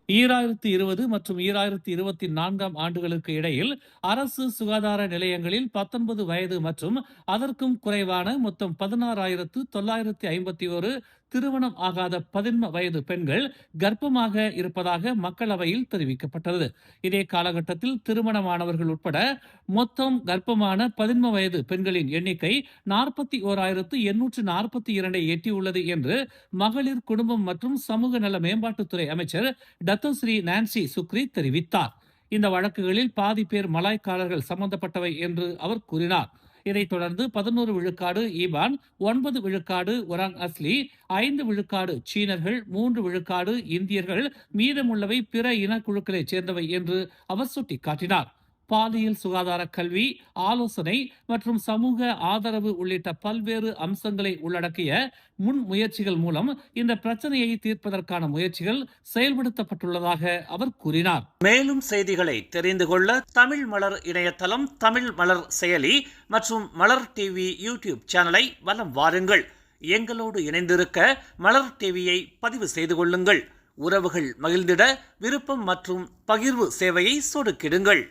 2020 மற்றும் 2024 ஆண்டுகளுக்கு இடையில் அரசு சுகாதார நிலையங்களில் 19 வயது மற்றும் அதற்கும் குறைவான மொத்தம் 16,951 திருமணம் ஆகாத 11 வயது பெண்கள் கர்ப்பமாக இருப்பதாக மக்களவையில் தெரிவிக்கப்பட்டது. இதே காலகட்டத்தில் திருமணமானவர்கள் உட்பட மொத்தம் கர்ப்பமான 11 வயது பெண்களின் எண்ணிக்கை 41,842 எட்டியுள்ளது என்று மகளிர் குடும்பம் மற்றும் சமூக நல மேம்பாட்டுத்துறை அமைச்சர் டத்தோஸ்ரீ நான்சி சுக்ரி தெரிவித்தார். இந்த வழக்குகளில் பாதி பேர் மலாய்க்காரர்கள் சம்பந்தப்பட்டவை என்று அவர் கூறினார். இதைத் தொடர்ந்து 11 விழுக்காடு ஈபான், 9 விழுக்காடு ஒராங் அஸ்லி, 5 விழுக்காடு சீனர்கள், 3 விழுக்காடு இந்தியர்கள், மீதமுள்ளவை பிற இனக்குழுக்களைச் சேர்ந்தவை என்று அவர் சுட்டிக்காட்டினார். பாலியல் சுகாதார கல்வி, ஆலோசனை மற்றும் சமூக ஆதரவு உள்ளிட்ட பல்வேறு அம்சங்களை உள்ளடக்கிய முன் முயற்சிகள் மூலம் இந்த பிரச்சனையை தீர்ப்பதற்கான முயற்சிகள் செயல்படுத்தப்பட்டுள்ளதாக அவர் கூறினார். மேலும் செய்திகளை தெரிந்து கொள்ள தமிழ் மலர் இணையதளம், தமிழ் மலர் செயலி மற்றும் மலர் டிவி யூடியூப் சேனலை வலம் வாருங்கள். எங்களோடு இணைந்திருக்க மலர் டிவியை பதிவு செய்து கொள்ளுங்கள். உறவுகள் மகிழ்ந்திட விருப்பம் மற்றும் பகிர்வு சேவையை சொடுக்கிடுங்கள்.